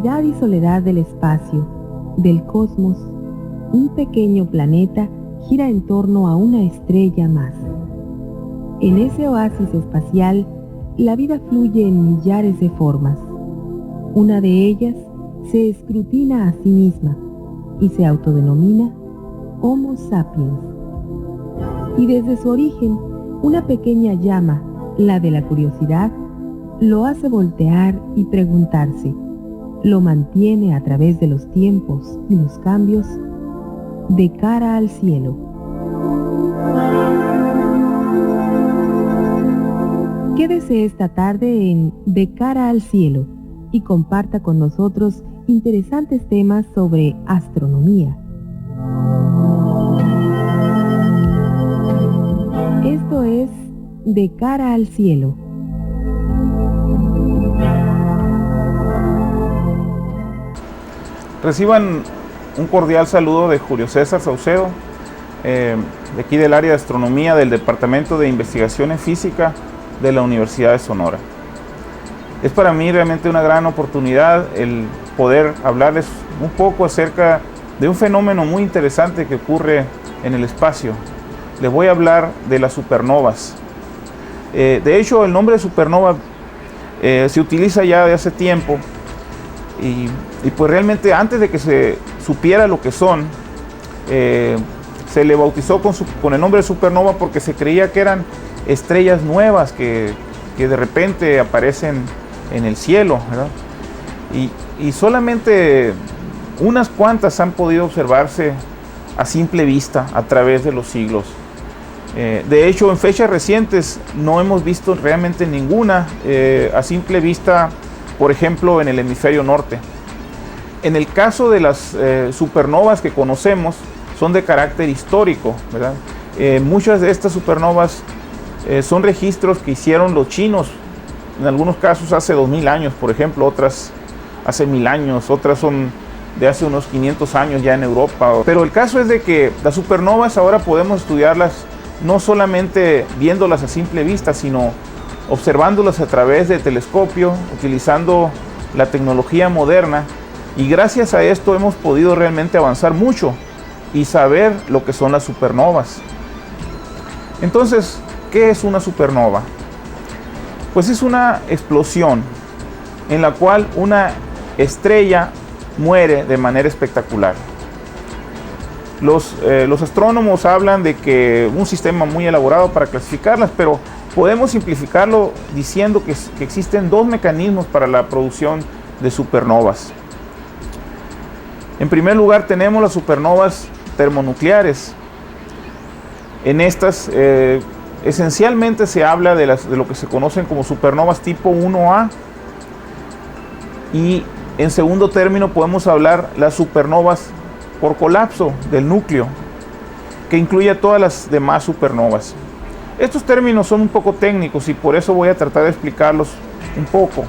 inmensidad y soledad del espacio, del cosmos, un pequeño planeta gira en torno a una estrella más. En ese oasis espacial, la vida fluye en millares de formas. Una de ellas se escrutina a sí misma y se autodenomina Homo sapiens. Y desde su origen, una pequeña llama, la de la curiosidad, lo hace voltear y preguntarse, lo mantiene a través de los tiempos y los cambios, de cara al cielo. Quédese esta tarde en De cara al cielo y comparta con nosotros interesantes temas sobre astronomía. Esto es De cara al cielo. Reciban un cordial saludo de Julio César Saucedo, de aquí del área de astronomía del Departamento de Investigación en Física de la Universidad de Sonora. Es para mí realmente una gran oportunidad el poder hablarles un poco acerca de un fenómeno muy interesante que ocurre en el espacio. Les voy a hablar de las supernovas. De hecho, el nombre de supernova se utiliza ya de hace tiempo y pues realmente antes de que se supiera lo que son, se le bautizó con el nombre de supernova porque se creía que eran estrellas nuevas que de repente aparecen en el cielo, ¿verdad? Y solamente unas cuantas han podido observarse a simple vista a través de los siglos. De hecho, en fechas recientes no hemos visto realmente ninguna a simple vista, por ejemplo, en el hemisferio norte. En el caso de las supernovas que conocemos, son de carácter histórico, ¿verdad? Muchas de estas supernovas son registros que hicieron los chinos, en algunos casos hace 2000 años, por ejemplo, otras hace 1000 años, otras son de hace unos 500 años ya en Europa. Pero el caso es de que las supernovas ahora podemos estudiarlas no solamente viéndolas a simple vista, sino observándolas a través de telescopio, utilizando la tecnología moderna, y gracias a esto hemos podido realmente avanzar mucho y saber lo que son las supernovas. Entonces, ¿qué es una supernova? Pues es una explosión en la cual una estrella muere de manera espectacular. Los astrónomos hablan de que un sistema muy elaborado para clasificarlas, pero podemos simplificarlo diciendo que existen dos mecanismos para la producción de supernovas. En primer lugar tenemos las supernovas termonucleares. En estas esencialmente se habla de lo que se conocen como supernovas tipo 1A, y en segundo término podemos hablar las supernovas por colapso del núcleo, que incluye a todas las demás supernovas. Estos términos son un poco técnicos y por eso voy a tratar de explicarlos un poco.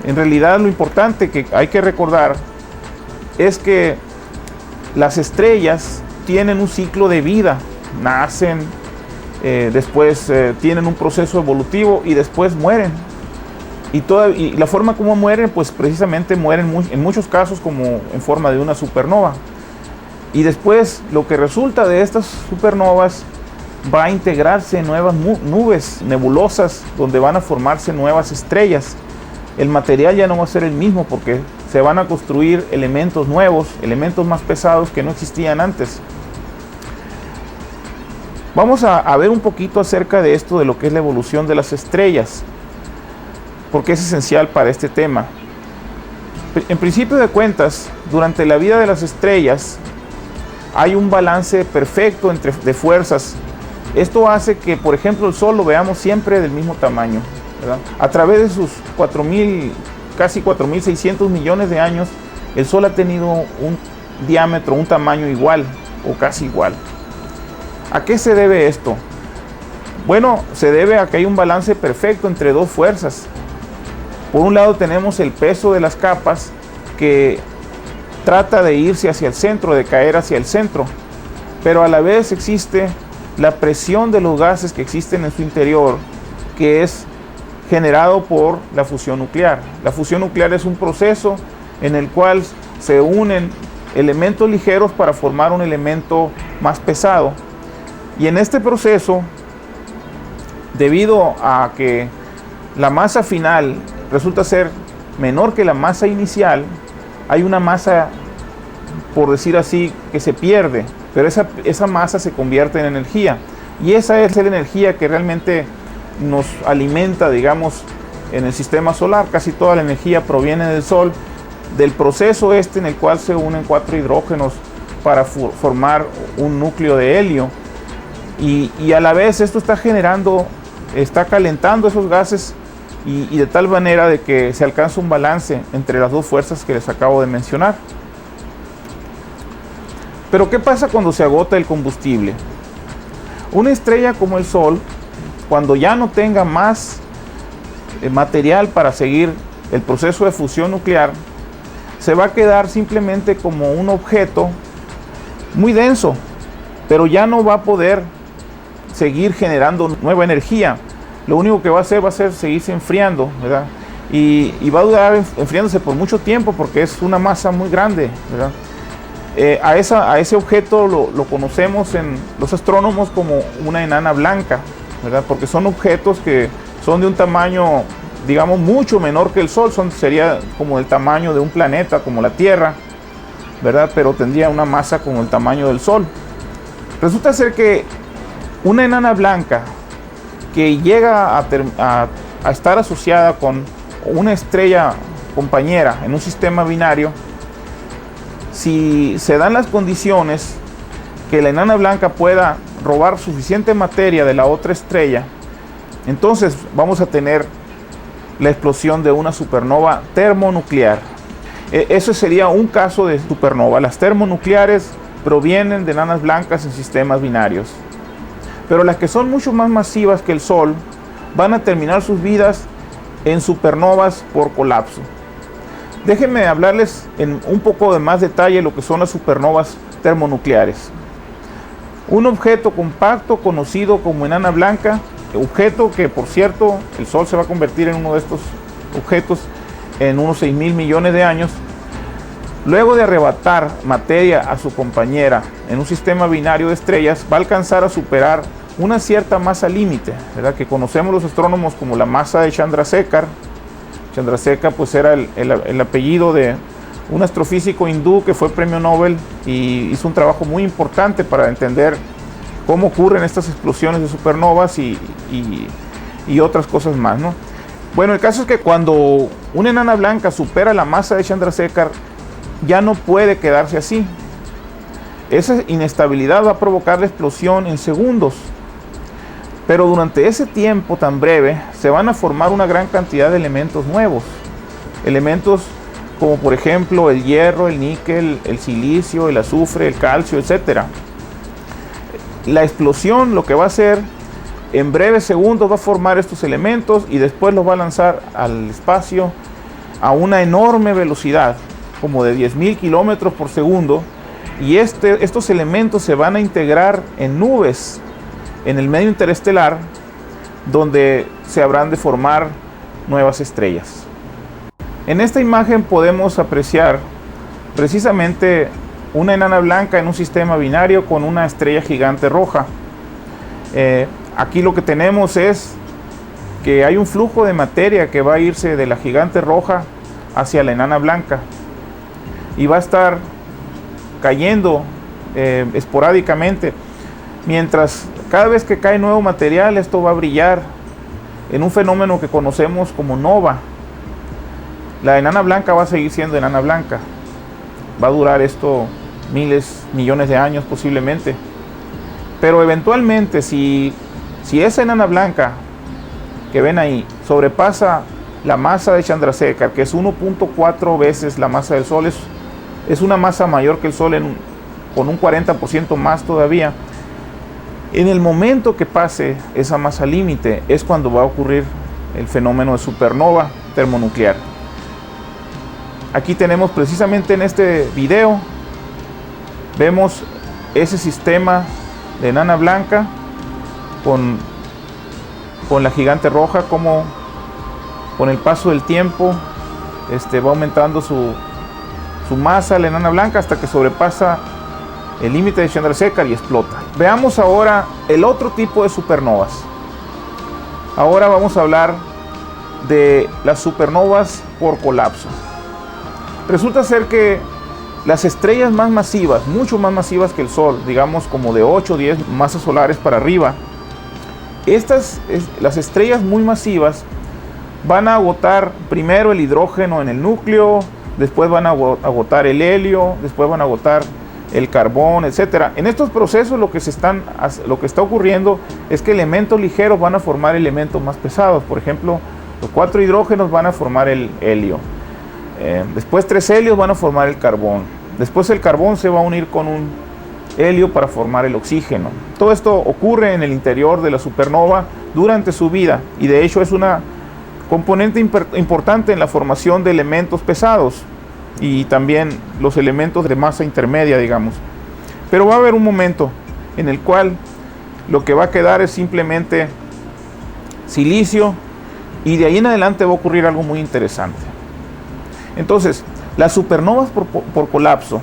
En realidad lo importante que hay que recordar es que las estrellas tienen un ciclo de vida, nacen, después tienen un proceso evolutivo y después mueren. Y la forma como mueren, pues precisamente mueren en muchos casos como en forma de una supernova. Y después lo que resulta de estas supernovas va a integrarse en nuevas nubes nebulosas donde van a formarse nuevas estrellas. El material ya no va a ser el mismo porque se van a construir elementos nuevos, elementos más pesados que no existían antes. Vamos a ver un poquito acerca de esto, de lo que es la evolución de las estrellas, porque es esencial para este tema. En principio de cuentas, durante la vida de las estrellas hay un balance perfecto de fuerzas. Esto hace que, por ejemplo, el Sol lo veamos siempre del mismo tamaño, ¿verdad? A través de sus casi 4.600 millones de años, el Sol ha tenido un diámetro, un tamaño igual o casi igual. ¿A qué se debe esto? Bueno, se debe a que hay un balance perfecto entre dos fuerzas. Por un lado tenemos el peso de las capas que trata de irse hacia el centro, de caer hacia el centro, pero a la vez existe la presión de los gases que existen en su interior, que es generado por la fusión nuclear. La fusión nuclear es un proceso en el cual se unen elementos ligeros para formar un elemento más pesado. Y en este proceso, debido a que la masa final resulta ser menor que la masa inicial, hay una masa, por decir así, que se pierde, pero esa masa se convierte en energía. Y esa es la energía que realmente nos alimenta, digamos, en el sistema solar. Casi toda la energía proviene del Sol, del proceso en el cual se unen 4 hidrógenos para formar un núcleo de helio. Y a la vez esto está calentando esos gases y de tal manera de que se alcanza un balance entre las dos fuerzas que les acabo de mencionar. Pero ¿qué pasa cuando se agota el combustible? Una estrella como el Sol, cuando ya no tenga más material para seguir el proceso de fusión nuclear, se va a quedar simplemente como un objeto muy denso, pero ya no va a poder seguir generando nueva energía. Lo único que va a hacer seguirse enfriando, ¿verdad? Y va a durar enfriándose por mucho tiempo porque es una masa muy grande, ¿verdad? A ese objeto lo conocemos en los astrónomos como una enana blanca, ¿verdad? Porque son objetos que son de un tamaño, digamos, mucho menor que el Sol. Sería como el tamaño de un planeta, como la Tierra, ¿verdad? Pero tendría una masa como el tamaño del Sol. Resulta ser que una enana blanca que llega a estar asociada con una estrella compañera en un sistema binario, si se dan las condiciones que la enana blanca pueda robar suficiente materia de la otra estrella, entonces vamos a tener la explosión de una supernova termonuclear. Eso sería un caso de supernova. Las termonucleares provienen de enanas blancas en sistemas binarios. Pero las que son mucho más masivas que el Sol van a terminar sus vidas en supernovas por colapso. Déjenme hablarles en un poco de más detalle lo que son las supernovas termonucleares. Un objeto compacto conocido como enana blanca, objeto que, por cierto, el Sol se va a convertir en uno de estos objetos en unos 6.000 millones de años. Luego de arrebatar materia a su compañera en un sistema binario de estrellas, va a alcanzar a superar una cierta masa límite, ¿verdad? Que conocemos los astrónomos como la masa de Chandrasekhar. Chandrasekhar pues era el apellido de un astrofísico hindú que fue premio Nobel y hizo un trabajo muy importante para entender cómo ocurren estas explosiones de supernovas y otras cosas más, ¿no? Bueno, el caso es que cuando una enana blanca supera la masa de Chandrasekhar, ya no puede quedarse así. Esa inestabilidad va a provocar la explosión en segundos. Pero durante ese tiempo tan breve se van a formar una gran cantidad de elementos nuevos. Elementos como por ejemplo el hierro, el níquel, el silicio, el azufre, el calcio, etc. La explosión lo que va a hacer en breves segundos va a formar estos elementos y después los va a lanzar al espacio a una enorme velocidad, como de 10.000 kilómetros por segundo, y estos elementos se van a integrar en nubes en el medio interestelar, donde se habrán de formar nuevas estrellas. En esta imagen podemos apreciar precisamente una enana blanca en un sistema binario con una estrella gigante roja. Aquí lo que tenemos es que hay un flujo de materia que va a irse de la gigante roja hacia la enana blanca y va a estar cayendo esporádicamente, mientras cada vez que cae nuevo material, esto va a brillar en un fenómeno que conocemos como nova. La enana blanca va a seguir siendo enana blanca, va a durar esto miles, millones de años posiblemente, pero eventualmente si esa enana blanca que ven ahí sobrepasa la masa de Chandrasekhar, que es 1.4 veces la masa del Sol, es una masa mayor que el Sol con un 40% más todavía. En el momento que pase esa masa límite es cuando va a ocurrir el fenómeno de supernova termonuclear. Aquí tenemos precisamente en este video, vemos ese sistema de enana blanca con la gigante roja, como con el paso del tiempo va aumentando su masa, la enana blanca, hasta que sobrepasa el límite de Chandrasekhar y explota. Veamos ahora el otro tipo de supernovas. Ahora vamos a hablar de las supernovas por colapso. Resulta ser que las estrellas más masivas, mucho más masivas que el Sol, digamos como de 8 o 10 masas solares para arriba, las estrellas muy masivas van a agotar primero el hidrógeno en el núcleo, después van a agotar el helio, después van a agotar el carbón, etc. En estos procesos lo que está ocurriendo es que elementos ligeros van a formar elementos más pesados. Por ejemplo, los 4 hidrógenos van a formar el helio. Después 3 helios van a formar el carbón. Después el carbón se va a unir con un helio para formar el oxígeno. Todo esto ocurre en el interior de la supernova durante su vida, y de hecho es una componente importante en la formación de elementos pesados y también los elementos de masa intermedia, digamos. Pero va a haber un momento en el cual lo que va a quedar es simplemente silicio, y de ahí en adelante va a ocurrir algo muy interesante. Entonces, las supernovas por colapso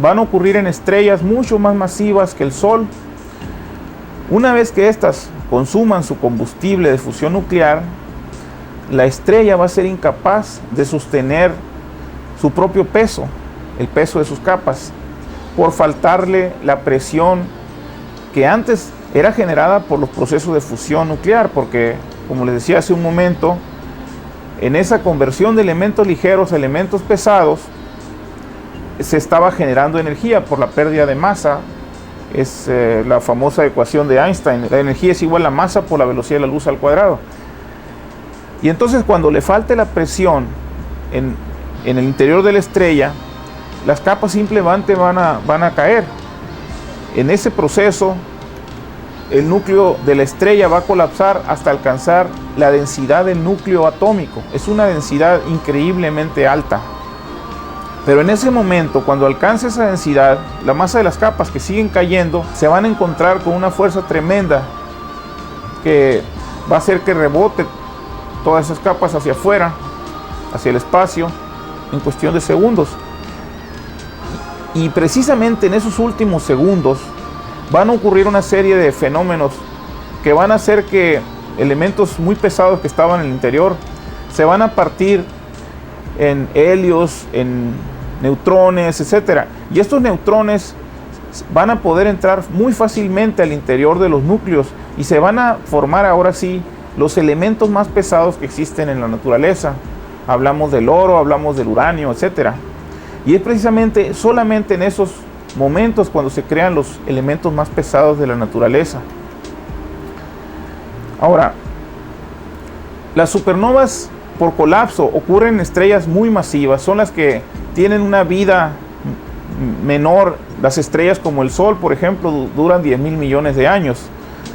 van a ocurrir en estrellas mucho más masivas que el Sol. Una vez que éstas consuman su combustible de fusión nuclear, la estrella va a ser incapaz de sostener su propio peso, el peso de sus capas, por faltarle la presión que antes era generada por los procesos de fusión nuclear, porque, como les decía hace un momento, en esa conversión de elementos ligeros a elementos pesados se estaba generando energía por la pérdida de masa. Es la famosa ecuación de Einstein: la energía es igual a masa por la velocidad de la luz al cuadrado. Y entonces, cuando le falte la presión en el interior de la estrella, las capas simplemente van a caer. En ese proceso, el núcleo de la estrella va a colapsar hasta alcanzar la densidad del núcleo atómico. Es una densidad increíblemente alta. Pero en ese momento, cuando alcance esa densidad, la masa de las capas que siguen cayendo se van a encontrar con una fuerza tremenda que va a hacer que rebote todas esas capas hacia afuera, hacia el espacio, en cuestión de segundos. Y precisamente en esos últimos segundos van a ocurrir una serie de fenómenos que van a hacer que elementos muy pesados que estaban en el interior se van a partir en helios, en neutrones, etc. Y estos neutrones van a poder entrar muy fácilmente al interior de los núcleos y se van a formar ahora sí los elementos más pesados que existen en la naturaleza. Hablamos del oro, hablamos del uranio, etc. Y es precisamente solamente en esos momentos cuando se crean los elementos más pesados de la naturaleza. Ahora, las supernovas por colapso ocurren en estrellas muy masivas, son las que tienen una vida menor. Las estrellas como el Sol, por ejemplo, duran 10.000 millones de años.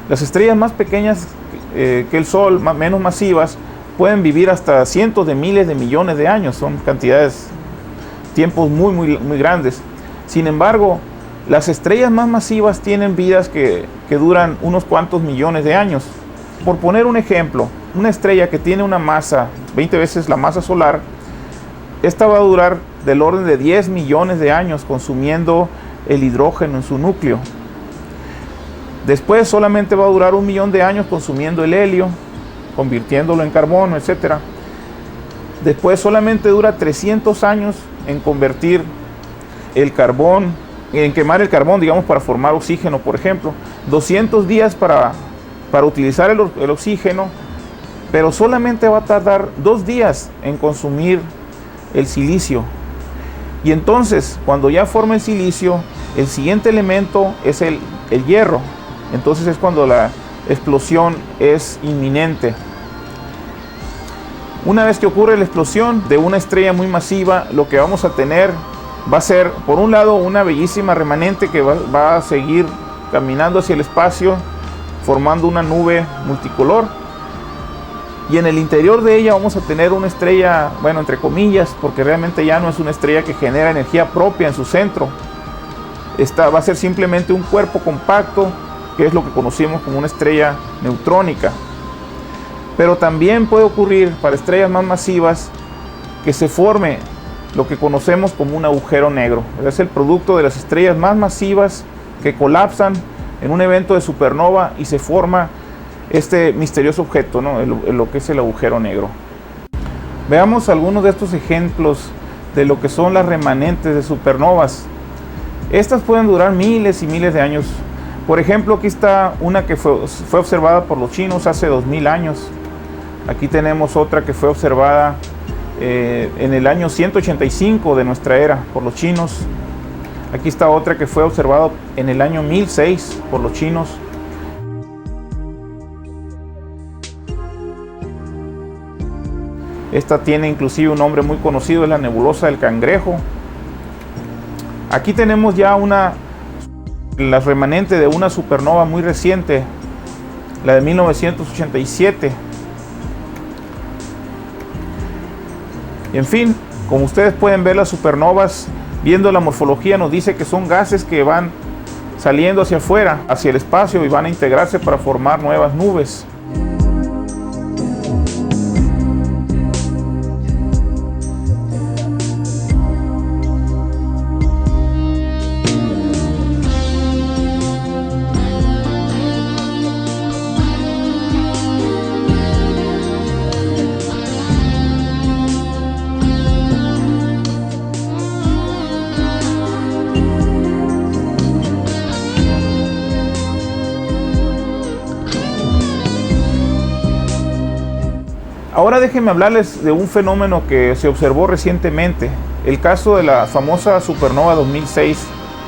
Las estrellas más pequeñas que el Sol, menos masivas, pueden vivir hasta cientos de miles de millones de años. Son cantidades, tiempos muy grandes. Sin embargo, las estrellas más masivas tienen vidas que duran unos cuantos millones de años. Por poner un ejemplo, una estrella que tiene una masa 20 veces la masa solar, esta va a durar del orden de 10 millones de años consumiendo el hidrógeno en su núcleo. Después solamente va a durar 1 millón de años consumiendo el helio, convirtiéndolo en carbono, etc. Después solamente dura 300 años en convertir el carbón, en quemar el carbón, digamos, para formar oxígeno, por ejemplo. 200 días para utilizar el oxígeno, pero solamente va a tardar 2 días en consumir el silicio. Y entonces, cuando ya forma el silicio, el siguiente elemento es el hierro. Entonces es cuando la explosión es inminente. Una vez que ocurre la explosión de una estrella muy masiva, lo que vamos a tener va a ser, por un lado, una bellísima remanente que va a seguir caminando hacia el espacio, formando una nube multicolor. Y en el interior de ella vamos a tener una estrella, bueno, entre comillas, porque realmente ya no es una estrella que genera energía propia en su centro. Esta va a ser simplemente un cuerpo compacto, que es lo que conocemos como una estrella neutrónica. Pero también puede ocurrir para estrellas más masivas que se forme lo que conocemos como un agujero negro. Es el producto de las estrellas más masivas que colapsan en un evento de supernova y se forma este misterioso objeto, ¿no? Lo que es el agujero negro. Veamos algunos de estos ejemplos de lo que son las remanentes de supernovas. Estas pueden durar miles y miles de años. Por ejemplo, aquí está una que fue observada por los chinos hace 2000 años. Aquí tenemos otra que fue observada en el año 185 de nuestra era por los chinos. Aquí está otra que fue observada en el año 1006 por los chinos. Esta tiene inclusive un nombre muy conocido, es la nebulosa del Cangrejo. Aquí tenemos ya la remanente de una supernova muy reciente, la de 1987. Y en fin, como ustedes pueden ver, las supernovas, viendo la morfología, nos dice que son gases que van saliendo hacia afuera, hacia el espacio, y van a integrarse para formar nuevas nubes. Ahora déjenme hablarles de un fenómeno que se observó recientemente. El caso de la famosa supernova 2006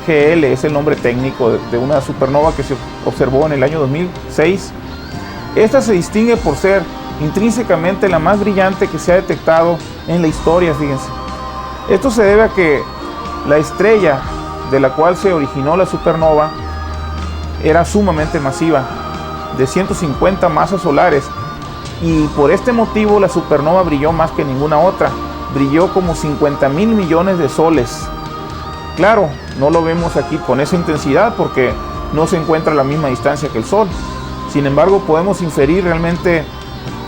GL, es el nombre técnico de una supernova que se observó en el año 2006. Esta se distingue por ser intrínsecamente la más brillante que se ha detectado en la historia, fíjense. Esto se debe a que la estrella de la cual se originó la supernova era sumamente masiva, de 150 masas solares. Y por este motivo la supernova brilló más que ninguna otra. Brilló como 50,000 millones de soles. Claro, no lo vemos aquí con esa intensidad porque no se encuentra a la misma distancia que el Sol. Sin embargo, podemos inferir realmente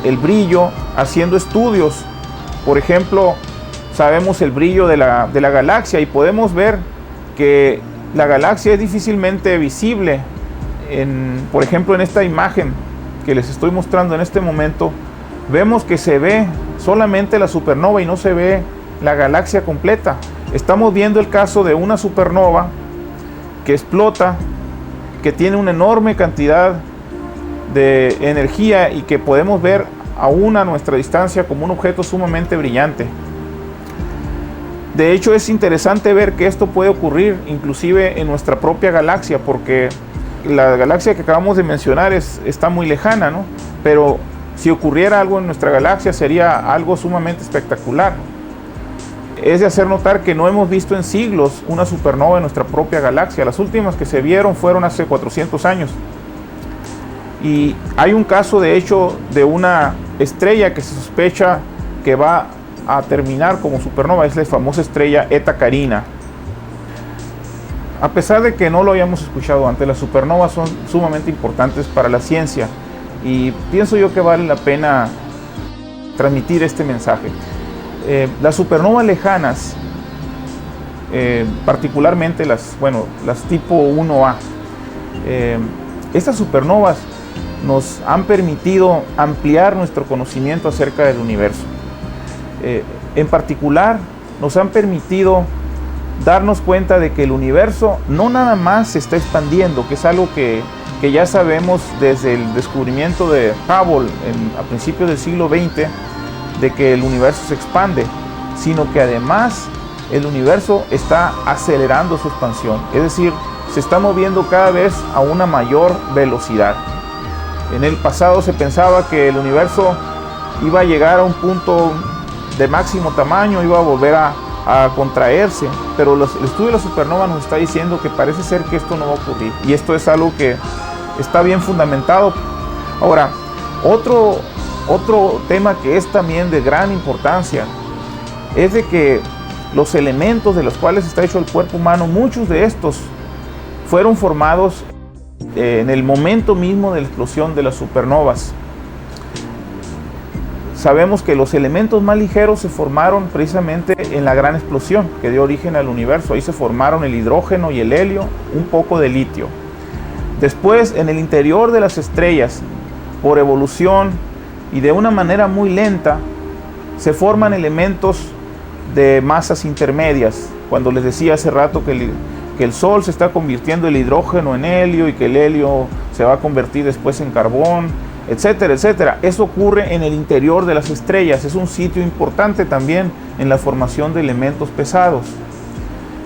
el brillo haciendo estudios. Por ejemplo, sabemos el brillo de la galaxia y podemos ver que la galaxia es difícilmente visible. Por ejemplo, en esta imagen que les estoy mostrando en este momento, vemos que se ve solamente la supernova y no se ve la galaxia completa. Estamos viendo el caso de una supernova que explota, que tiene una enorme cantidad de energía y que podemos ver aún a nuestra distancia como un objeto sumamente brillante. De hecho, es interesante ver que esto puede ocurrir inclusive en nuestra propia galaxia, porque la galaxia que acabamos de mencionar está muy lejana, ¿no? Pero si ocurriera algo en nuestra galaxia sería algo sumamente espectacular. Es de hacer notar que no hemos visto en siglos una supernova en nuestra propia galaxia. Las últimas que se vieron fueron hace 400 años. Y hay un caso, de hecho, de una estrella que se sospecha que va a terminar como supernova. Es la famosa estrella Eta Carina. A pesar de que no lo hayamos escuchado antes, las supernovas son sumamente importantes para la ciencia y pienso yo que vale la pena transmitir este mensaje. Las supernovas lejanas, particularmente las tipo 1A, estas supernovas nos han permitido ampliar nuestro conocimiento acerca del universo. En particular, nos han permitido darnos cuenta de que el universo no nada más se está expandiendo, que es algo que ya sabemos desde el descubrimiento de Hubble a principios del siglo XX, de que el universo se expande, sino que además el universo está acelerando su expansión, es decir, se está moviendo cada vez a una mayor velocidad. En el pasado se pensaba que el universo iba a llegar a un punto de máximo tamaño, iba a volver a contraerse, pero el estudio de la supernova nos está diciendo que parece ser que esto no va a ocurrir, y esto es algo que está bien fundamentado. Ahora, otro tema que es también de gran importancia es de que los elementos de los cuales está hecho el cuerpo humano, muchos de estos fueron formados en el momento mismo de la explosión de las supernovas. sabemos que los elementos más ligeros se formaron precisamente en la gran explosión que dio origen al universo. Ahí se formaron el hidrógeno y el helio, un poco de litio. Después, en el interior de las estrellas, por evolución y de una manera muy lenta, se forman elementos de masas intermedias. Cuando les decía hace rato que el Sol se está convirtiendo el hidrógeno en helio y que el helio se va a convertir después en carbón, etcétera, etcétera. Eso ocurre en el interior de las estrellas. Es un sitio importante también en la formación de elementos pesados.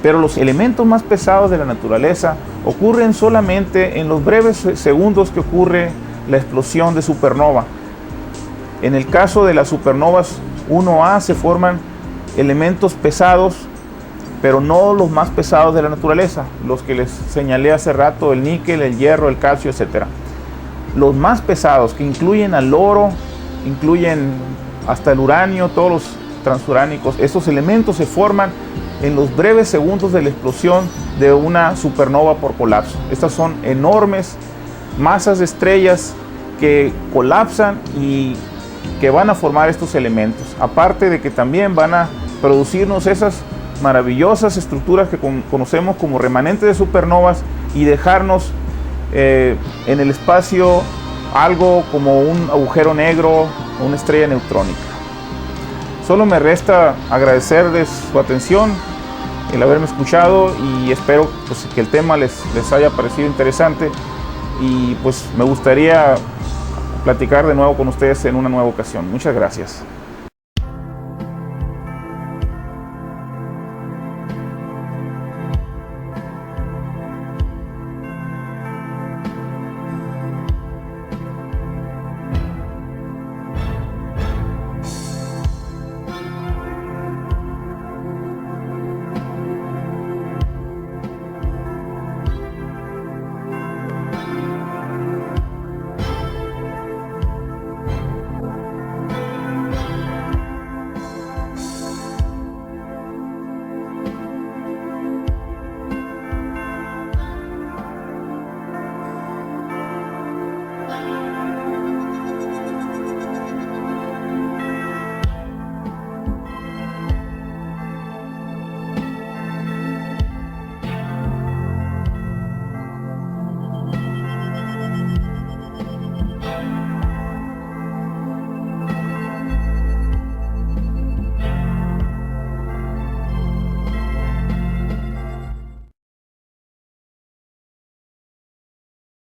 Pero los elementos más pesados de la naturaleza ocurren solamente en los breves segundos que ocurre la explosión de supernova. En el caso de las supernovas 1A se forman elementos pesados, pero no los más pesados de la naturaleza, los que les señalé hace rato, el níquel, el hierro, el calcio, etcétera. Los más pesados, que incluyen al oro, incluyen hasta el uranio, todos los transuránicos, estos elementos se forman en los breves segundos de la explosión de una supernova por colapso. Estas son enormes masas de estrellas que colapsan y que van a formar estos elementos. Aparte de que también van a producirnos esas maravillosas estructuras que conocemos como remanentes de supernovas y dejarnos en el espacio algo como un agujero negro o una estrella neutrónica. Solo me resta agradecerles su atención, el haberme escuchado, y espero pues, que el tema les haya parecido interesante, y pues me gustaría platicar de nuevo con ustedes en una nueva ocasión. Muchas gracias.